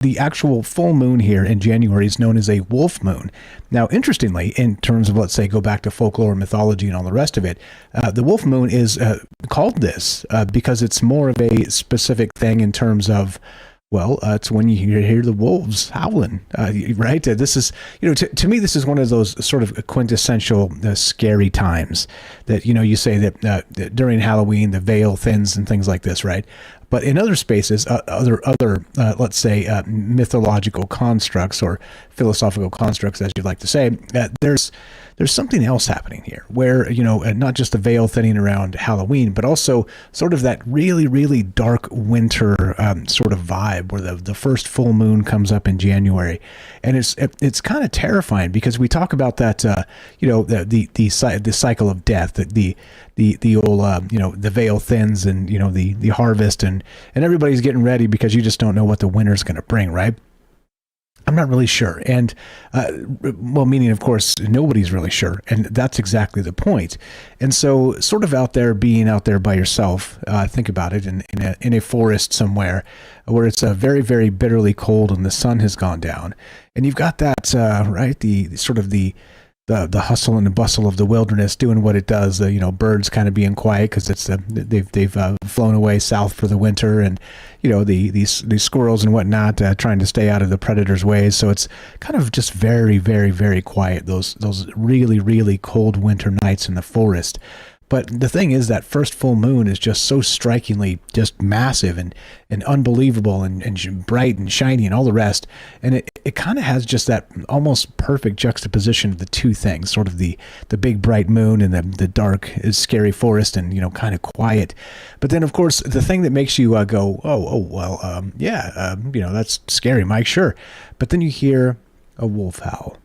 the actual full moon here in January is known as a wolf moon. Now, interestingly, in terms of, let's say, go back to folklore, mythology, and all the rest of it, the wolf moon is called this because it's more of a specific thing in terms of, well, it's when you hear the wolves howling, right? This is, to me, this is one of those sort of quintessential scary times that, you say that during Halloween, the veil thins and things like this, right? But in other spaces, other let's say, mythological constructs or philosophical constructs, as you'd like to say, there's something else happening here where, not just the veil thinning around Halloween, but also sort of that really, really dark winter sort of vibe where the first full moon comes up in January. And it's kind of terrifying because we talk about that, the cycle of death, the old, the veil thins and, the harvest and everybody's getting ready because you just don't know what the winter's going to bring, right? I'm not really sure. And, meaning, of course, nobody's really sure. And that's exactly the point. And so sort of being out there by yourself, think about it in a forest somewhere where it's very, very bitterly cold and the sun has gone down. And you've got that, right, the sort of the hustle and the bustle of the wilderness doing what it does, birds kind of being quiet because they've flown away south for the winter, and these squirrels and whatnot trying to stay out of the predator's ways. So it's kind of just very, very, very quiet, those really, really cold winter nights in the forest. But the thing is that first full moon is just so strikingly just massive and unbelievable and bright and shiny and all the rest. And it kind of has just that almost perfect juxtaposition of the two things, sort of the big bright moon and the dark, scary forest and, kind of quiet. But then, of course, the thing that makes you go, that's scary, Mike, sure. But then you hear a wolf howl.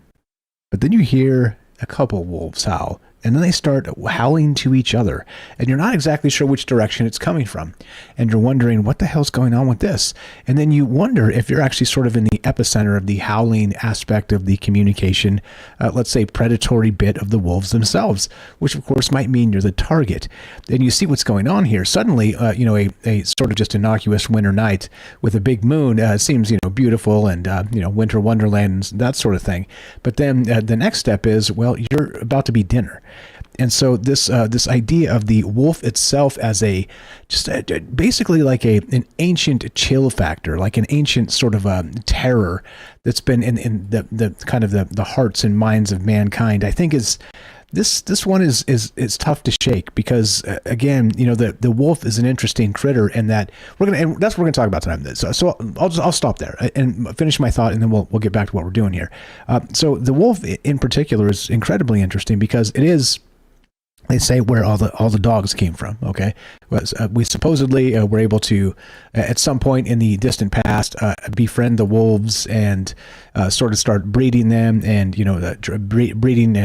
But then you hear a couple wolves howl. And then they start howling to each other, and you're not exactly sure which direction it's coming from. And you're wondering, what the hell's going on with this? And then you wonder if you're actually sort of in the epicenter of the howling aspect of the communication, let's say predatory bit of the wolves themselves, which of course might mean you're the target. And you see what's going on here. Suddenly, a sort of just innocuous winter night with a big moon seems, beautiful and, winter wonderland and that sort of thing. But then the next step is, well, you're about to be dinner. And so this idea of the wolf itself as basically like an ancient chill factor, like an ancient sort of terror that's been in the kind of the hearts and minds of mankind, I think is this one is tough to shake because again, the wolf is an interesting critter, and that's what we're gonna talk about tonight. So I'll stop there and finish my thought, and then we'll get back to what we're doing here. So the wolf in particular is incredibly interesting because it is, they say, where all the dogs came from. Okay, we supposedly were able to, at some point in the distant past, befriend the wolves and sort of start breeding them, and breeding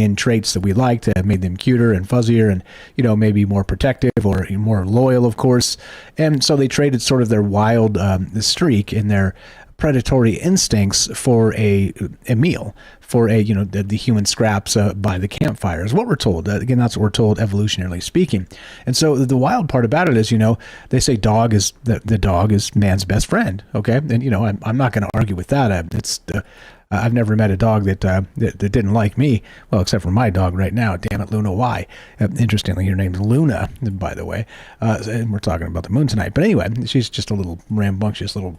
in traits that we liked, made them cuter and fuzzier, and maybe more protective or more loyal, of course. And so they traded sort of their wild streak and their predatory instincts for a meal, for the human scraps by the campfire is what we're told. Again, that's what we're told evolutionarily speaking. And so the wild part about it is, they say the dog is man's best friend. Okay. And, I'm not going to argue with that. I've never met a dog that didn't like me. Well, except for my dog right now. Damn it, Luna. Why? Interestingly, her name's Luna, by the way. And we're talking about the moon tonight. But anyway, she's just a little rambunctious little.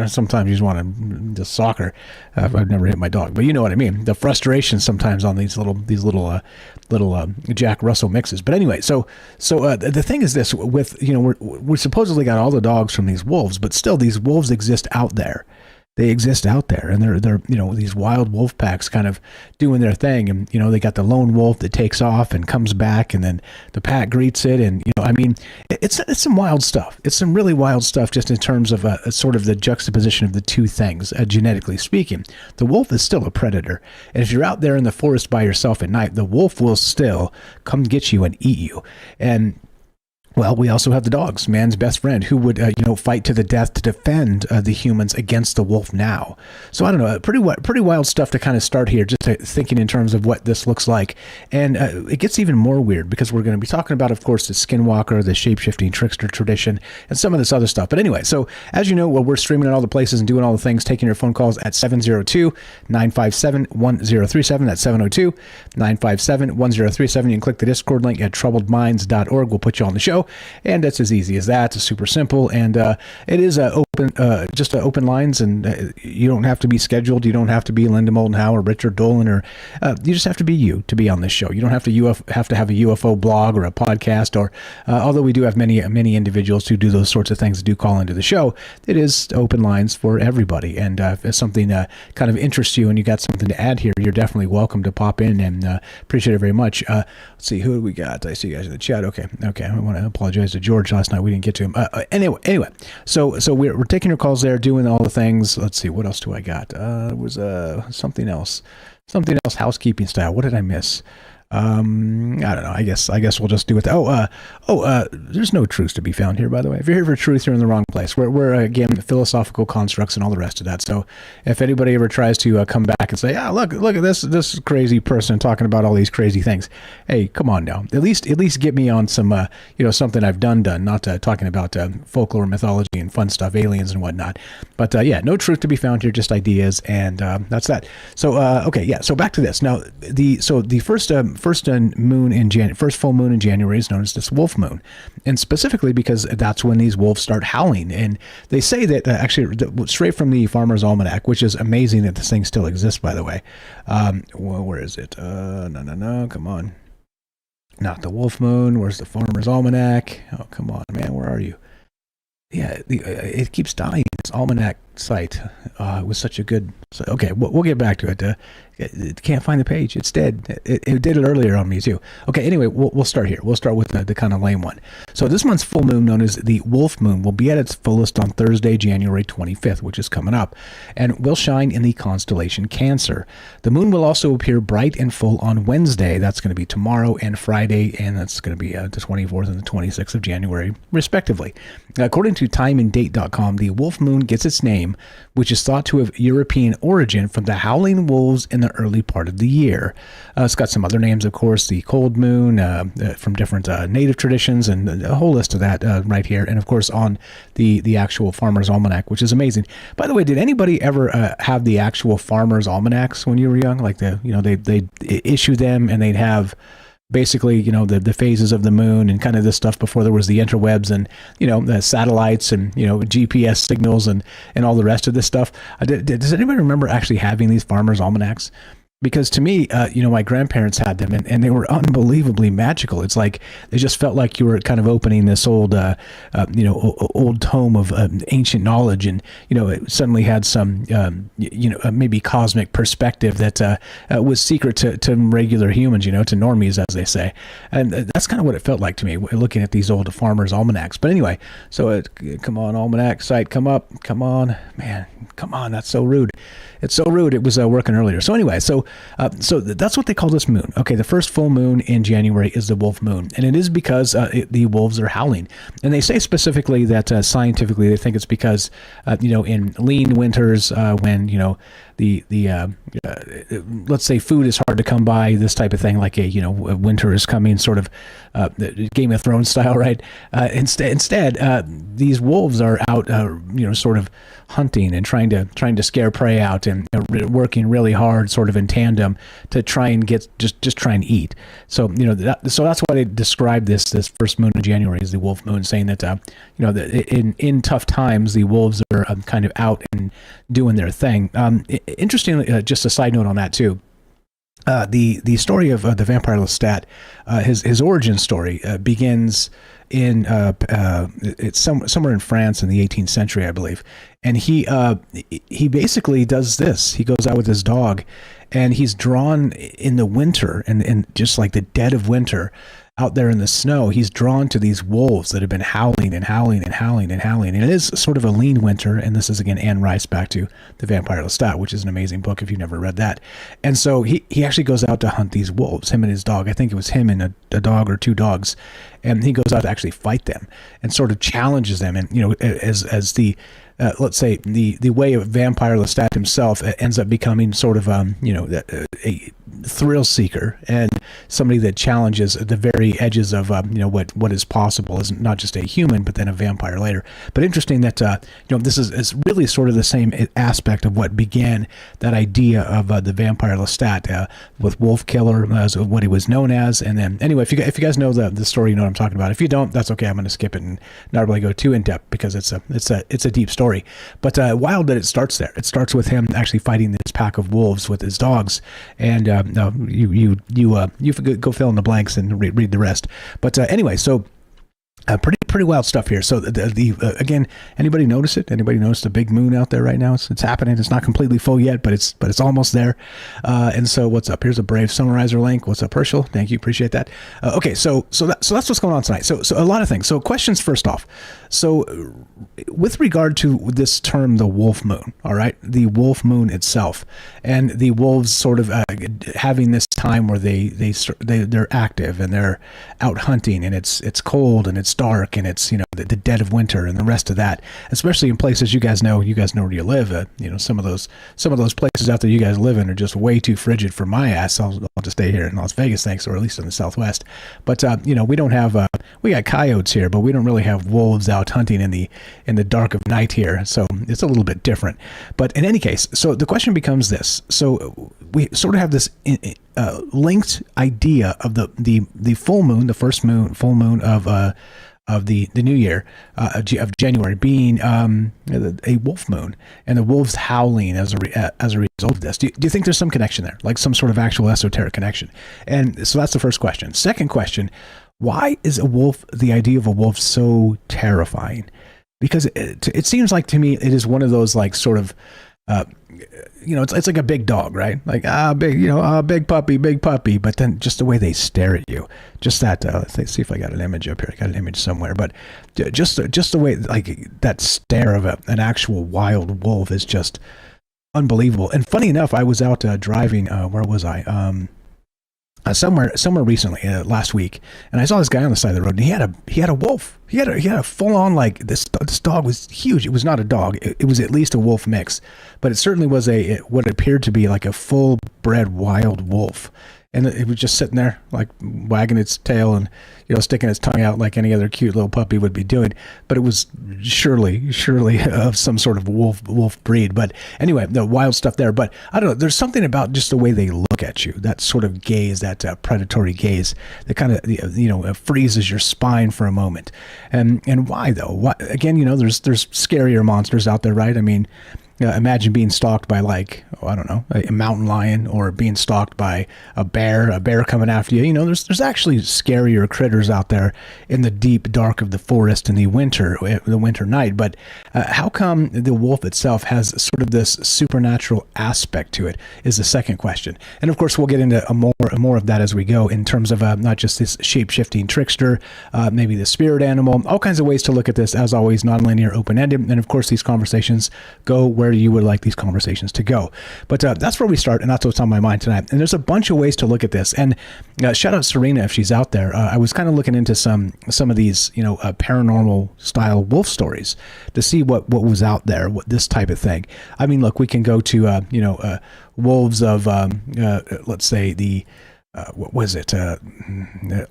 Sometimes you just want to just sock her. I've never hit my dog, but you know what I mean. The frustration sometimes on these little Jack Russell mixes. But anyway, so the thing is this: with we supposedly got all the dogs from these wolves, but still these wolves exist out there. They exist out there, and they're these wild wolf packs kind of doing their thing, and they got the lone wolf that takes off and comes back, and then the pack greets it, and it's some wild stuff. It's some really wild stuff, just in terms of a sort of the juxtaposition of the two things, genetically speaking. The wolf is still a predator, and if you're out there in the forest by yourself at night, the wolf will still come get you and eat you. And Well, we also have the dogs, man's best friend, who would, fight to the death to defend the humans against the wolf now. So I don't know, pretty wild stuff to kind of start here, just thinking in terms of what this looks like. And it gets even more weird because we're going to be talking about, of course, the skinwalker, the shapeshifting trickster tradition, and some of this other stuff. But anyway, so as you know, we're streaming in all the places and doing all the things, taking your phone calls at 702-957-1037. That's 702-957-1037. You can click the Discord link at troubledminds.org. We'll put you on the show. And it's as easy as that. It's super simple, and it is open lines, and you don't have to be scheduled. You don't have to be Linda Moulton Howe or Richard Dolan, or you just have to be you to be on this show. You don't have to have a UFO blog or a podcast, or although we do have many individuals who do those sorts of things that do call into the show. It is open lines for everybody, and if something kind of interests you and you got something to add here, you're definitely welcome to pop in, and appreciate it very much. Let's see, who do we got? I see you guys in the chat. Okay. I want to apologize to George last night. We didn't get to him. Anyway, so we're taking your calls there, doing all the things. Let's see, what else do I got? There was something else, housekeeping style. What did I miss? I don't know. I guess we'll just do it. There's no truth to be found here, by the way. If you're here for truth, you're in the wrong place. We're again, philosophical constructs and all the rest of that. So if anybody ever tries to come back and say, look at this crazy person talking about all these crazy things. Hey, come on now. At least get me on some, something I've done, not talking about folklore, mythology, and fun stuff, aliens and whatnot. But no truth to be found here, just ideas, and that's that. So so back to this. Now the first moon in January, first full moon in January is known as this wolf moon, and specifically because that's when these wolves start howling. And they say that actually straight from the Farmer's Almanac, which is amazing that this thing still exists, by the way. Where is it? No, come on, not the wolf moon. Where's the Farmer's Almanac? Oh, come on, man, where are you? Yeah, it keeps dying. This almanac site was such a good. So, okay, we'll get back to it. It can't find the page. It's dead. It did it earlier on me too. Okay, anyway, we'll start here. We'll start with the kind of lame one. So this month's full moon, known as the wolf moon, will be at its fullest on Thursday, January 25th, which is coming up, and will shine in the constellation Cancer. The moon will also appear bright and full on Wednesday. That's going to be tomorrow, and Friday, and that's going to be the 24th and the 26th of January, respectively. According to timeanddate.com, the wolf moon gets its name, which is thought to have European origin, from the howling wolves in the early part of the year. It's got some other names, of course, the cold moon, from different native traditions, and a whole list of that right here. And of course, on the actual Farmer's Almanac, which is amazing. By the way, did anybody ever have the actual Farmer's Almanacs when you were young? Like they issue them, and they'd have basically, the phases of the moon and kind of this stuff before there was the interwebs and, the satellites and, GPS signals and all the rest of this stuff. Does anybody remember actually having these Farmer's Almanacs? Because to me, my grandparents had them, and they were unbelievably magical. It's like they just felt like you were kind of opening this old, old tome of ancient knowledge, and it suddenly had some, maybe cosmic perspective that was secret to regular humans, to normies, as they say. And that's kind of what it felt like to me looking at these old Farmer's Almanacs. But anyway, so come on, Almanac site, come up, come on, man, come on, that's so rude. It's so rude. It was working earlier. So anyway, so that's what they call this moon. Okay, the first full moon in January is the wolf moon, and it is because the wolves are howling. And they say specifically that scientifically they think it's because in lean winters when let's say food is hard to come by, this type of thing, like winter is coming, sort of Game of Thrones style, right? Instead, these wolves are out, sort of hunting and trying to scare prey out, and working really hard, sort of in tandem, to try and get just try and eat. So so that's why they describe this first moon in January as the wolf moon, saying that in tough times the wolves are kind of out and doing their thing. Interestingly, just a side note on that too. The story of the vampire Lestat, his origin story begins in it's somewhere in France in the 18th century, I believe. And he basically does this. He goes out with his dog, and he's drawn in the winter, and just like the dead of winter, out there in the snow, he's drawn to these wolves that have been howling and howling and howling and howling. And it is sort of a lean winter. And this is, again, Anne Rice, back to The Vampire Lestat, which is an amazing book if you've never read that. And so he actually goes out to hunt these wolves, him and his dog. I think it was him and a dog or two dogs. and he goes out to actually fight them and sort of challenges them. And, you know, as the let's say the way of Vampire Lestat himself ends up becoming sort of you know, a thrill seeker and somebody that challenges the very edges of you know, what is possible as not just a human but then a vampire later. But interesting that you know, this is really sort of the same aspect of what began that idea of the Vampire Lestat with Wolf Killer as what he was known as. And then anyway, if you guys know the story, you know what I'm talking about. If you don't, that's okay. I'm going to skip it and not really go too in depth because it's a deep story. But wild that it starts there. It starts with him actually fighting this pack of wolves with his dogs, and you go fill in the blanks and read the rest. But anyway, so. Pretty wild stuff here. So again, anybody notice it? Anybody notice the big moon out there right now? It's happening. It's not completely full yet, but it's almost there. And so what's up? Here's a Brave Summarizer link. What's up, Herschel? Thank you, appreciate that. Okay, so that's what's going on tonight. So a lot of things. So questions first off. So with regard to this term, the wolf moon, all right, the wolf moon itself, and the wolves sort of having this time where they're active and they're out hunting, and it's cold and it's dark and it's, you know, the dead of winter and the rest of that, especially in places you guys know where you live. You know, some of those places out there you guys live in are just way too frigid for my ass. I'll just stay here in Las Vegas, thanks, or at least in the Southwest. But you know, we don't have we got coyotes here, but we don't really have wolves out hunting in the dark of night here. So it's a little bit different. But in any case, so the question becomes this: so we sort of have this linked idea of the full moon, the first full moon of the new year of January being a wolf moon, and the wolves howling as a result of this. Do you think there's some connection there, like some sort of actual esoteric connection? And so that's the first question. Second question: why is the idea of a wolf so terrifying? Because it seems like to me it is one of those, like, sort of you know, it's like a big dog, right? Like, big puppy. But then just the way they stare at you, just that, let's see if I got an image up here. I got an image somewhere, but just the way, like, that stare of an actual wild wolf is just unbelievable. And funny enough, I was out driving, where was I? Somewhere recently, last week, and I saw this guy on the side of the road, and he had a wolf. He had a full on, like, this dog was huge. It was not a dog. It was at least a wolf mix, but it certainly was what appeared to be like a full bred wild wolf. And it was just sitting there, like, wagging its tail and, you know, sticking its tongue out like any other cute little puppy would be doing. But it was surely of some sort of wolf breed. But anyway, the wild stuff there. But I don't know, there's something about just the way they look at you, that sort of gaze, that predatory gaze, that kind of, you know, freezes your spine for a moment. And why though? Why, again, you know, there's scarier monsters out there, right? I mean, imagine being stalked by, like, I don't know, a mountain lion, or being stalked by a bear coming after you. You know, there's actually scarier critters out there in the deep dark of the forest in the winter night. But how come the wolf itself has sort of this supernatural aspect to it is the second question. And of course, we'll get into more of that as we go, in terms of not just this shape-shifting trickster, maybe the spirit animal, all kinds of ways to look at this, as always, non-linear, open-ended. And of course, these conversations go where you would like these conversations to go. But that's where we start, and that's what's on my mind tonight. And there's a bunch of ways to look at this. And shout out Serena if she's out there. I was kind of looking into some of these, you know, paranormal style wolf stories to see what was out there, what this type of thing. I mean, look, we can go to wolves of let's say the what was it?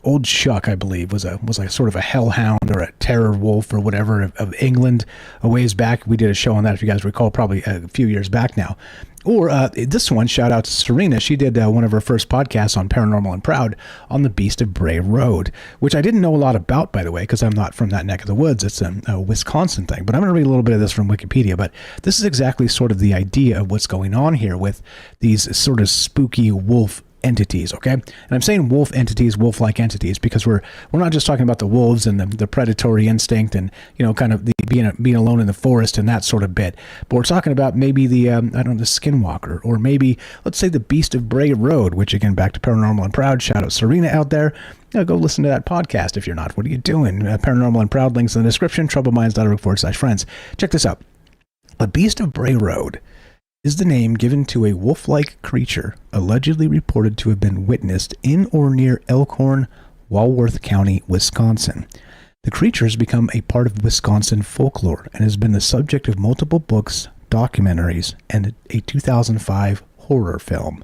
Old Shuck, I believe, was like sort of a hellhound or a terror wolf or whatever of England a ways back. We did a show on that, if you guys recall, probably a few years back now. Or this one, shout out to Serena. She did one of her first podcasts on Paranormal and Proud on the Beast of Bray Road, which I didn't know a lot about, by the way, because I'm not from that neck of the woods. It's a Wisconsin thing. But I'm going to read a little bit of this from Wikipedia. But this is exactly sort of the idea of what's going on here with these sort of spooky wolf entities, okay? And I'm saying wolf entities, wolf-like entities, because we're not just talking about the wolves and the predatory instinct and, you know, kind of the being alone in the forest and that sort of bit, but we're talking about maybe the I don't know, the skinwalker, or maybe, let's say, the Beast of Bray Road, which, again, back to Paranormal and Proud. Shout out Serena out there. Go listen to that podcast if you're not. What are you doing? Paranormal and Proud, links in the description, troubleminds.org/friends. Check this out. The Beast of Bray Road is the name given to a wolf-like creature allegedly reported to have been witnessed in or near Elkhorn, Walworth County, Wisconsin. The creature has become a part of Wisconsin folklore and has been the subject of multiple books, documentaries, and a 2005 horror film.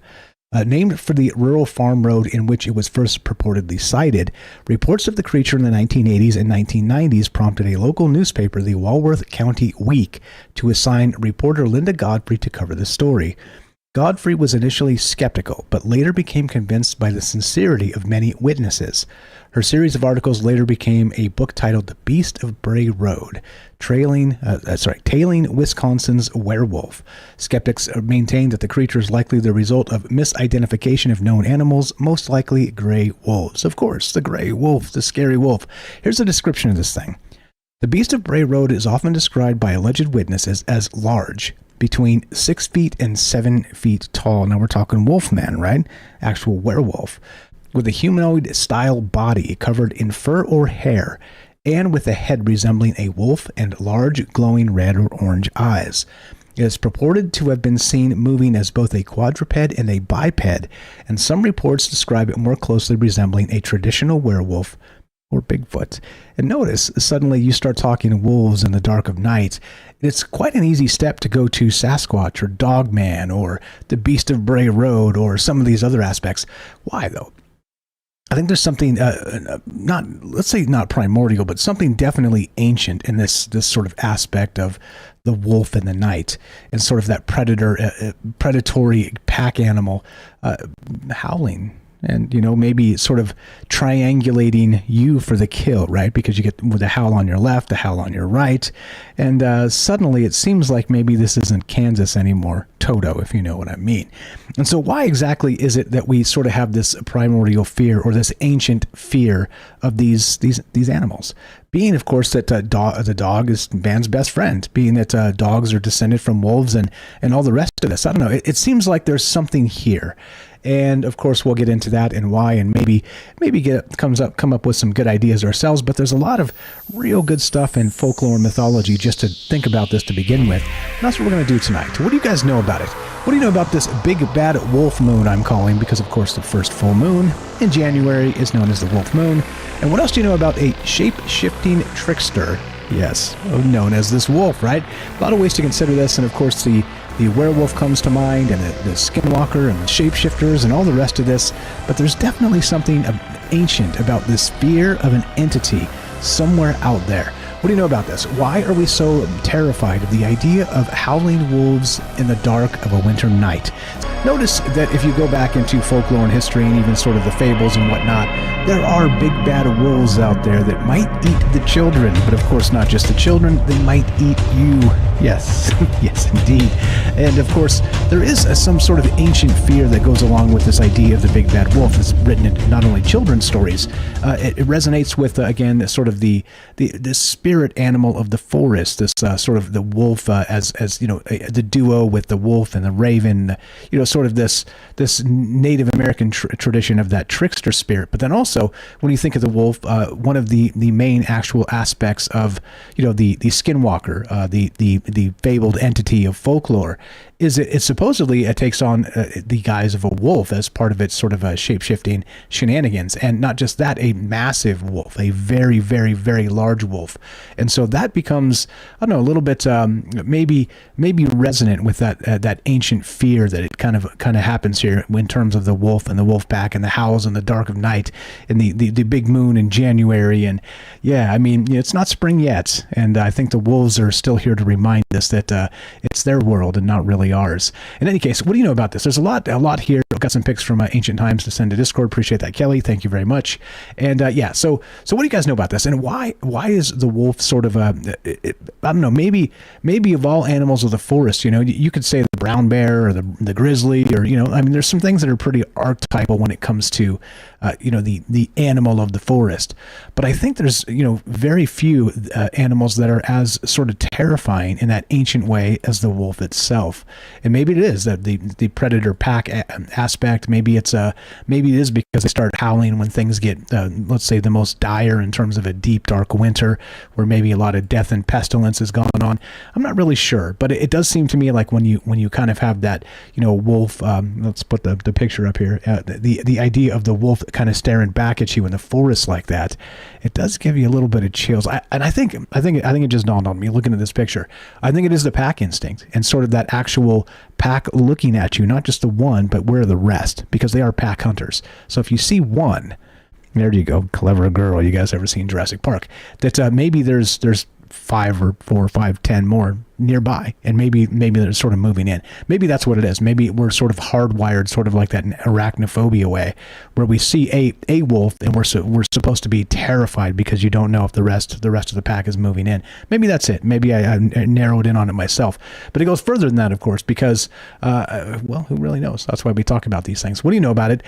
Named for the rural farm road in which it was first purportedly sighted, reports of the creature in the 1980s and 1990s prompted a local newspaper, the Walworth County Week, to assign reporter Linda Godfrey to cover the story. Godfrey was initially skeptical, but later became convinced by the sincerity of many witnesses. Her series of articles later became a book titled The Beast of Bray Road, Tailing Wisconsin's Werewolf. Skeptics maintain that the creature is likely the result of misidentification of known animals, most likely gray wolves. Of course, the gray wolf, the scary wolf. Here's a description of this thing. The Beast of Bray Road is often described by alleged witnesses as large, between 6 feet and 7 feet tall. Now we're talking wolfman, right? Actual werewolf. With a humanoid-style body covered in fur or hair, and with a head resembling a wolf and large glowing red or orange eyes. It is purported to have been seen moving as both a quadruped and a biped, and some reports describe it more closely resembling a traditional werewolf or Bigfoot. And notice, suddenly you start talking wolves in the dark of night. It's quite an easy step to go to Sasquatch or Dogman or the Beast of Bray Road or some of these other aspects. Why, though? I think there's something, let's say not primordial, but something definitely ancient in this sort of aspect of the wolf in the night and sort of that predatory pack animal howling. And, maybe sort of triangulating you for the kill, right? Because you get with the howl on your left, the howl on your right. And suddenly it seems like maybe this isn't Kansas anymore. Toto, if you know what I mean. And so why exactly is it that we sort of have this primordial fear or this ancient fear of these animals? Being, of course, that the dog is man's best friend. Being that dogs are descended from wolves and all the rest of this. I don't know. It seems like there's something here. And of course, we'll get into that and why, and maybe come up with some good ideas ourselves. But there's a lot of real good stuff in folklore and mythology just to think about this to begin with. And that's what we're going to do tonight. What do you guys know about it? What do you know about this big bad wolf moon I'm calling? Because of course, the first full moon in January is known as the wolf moon. And what else do you know about a shape-shifting trickster? Yes, known as this wolf, right? A lot of ways to consider this, and of course the werewolf comes to mind, and the skinwalker, and the shapeshifters, and all the rest of this. But there's definitely something ancient about this fear of an entity somewhere out there. What do you know about this? Why are we so terrified of the idea of howling wolves in the dark of a winter night? Notice that if you go back into folklore and history and even sort of the fables and whatnot, there are big bad wolves out there that might eat the children, but of course not just the children, they might eat you. Yes, yes indeed. And of course, there is some sort of ancient fear that goes along with this idea of the big bad wolf. It's written in not only children's stories, it resonates with, again, sort of the spirit animal of the forest, this sort of the wolf as the duo with the wolf and the raven, sort of this Native American tradition of that trickster spirit. But then also, when you think of the wolf, one of the main actual aspects of the skinwalker, the fabled entity of folklore, is it supposedly takes on the guise of a wolf as part of its sort of shape-shifting shenanigans. And not just that, a massive wolf, a very, very, very large wolf. And so that becomes, I don't know, a little bit maybe resonant with that ancient fear that it kind of happens here in terms of the wolf and the wolf pack and the howls in the dark of night and the big moon in January. And yeah, I mean, it's not spring yet. And I think the wolves are still here to remind us that it's their world and not really ours. In any case, what do you know about this? There's a lot here. I've got some pics from ancient times to send to Discord. Appreciate that, Kelly. Thank you very much. And so what do you guys know about this? And why is the wolf sort of I don't know, maybe of all animals of the forest, you could say the brown bear or the grizzly, or I mean, there's some things that are pretty archetypal when it comes to the animal of the forest. But I think there's very few animals that are as sort of terrifying in that ancient way as the wolf itself. And maybe it is that the predator pack aspect. Maybe it is because they start howling when things get let's say the most dire in terms of a deep dark winter where maybe a lot of death and pestilence is going on. I'm not really sure, but it does seem to me like when you kind of have that, wolf. Let's put the picture up here. The idea of the wolf kind of staring back at you in the forest like that, it does give you a little bit of chills. I think it just dawned on me looking at this picture. I think it is the pack instinct and sort of that actual pack looking at you, not just the one, but where are the rest, because they are pack hunters. So if you see one, there you go, clever girl. You guys ever seen Jurassic Park? That maybe there's 5 or 4 or 5, 10 more nearby, and maybe they're sort of moving in. Maybe that's what it is. Maybe we're sort of hardwired, sort of like that arachnophobia way, where we see a wolf and we're supposed to be terrified because you don't know if the rest of the pack is moving in. Maybe that's it. Maybe I narrowed in on it myself. But it goes further than that, of course, because who really knows? That's why we talk about these things. What do you know about it?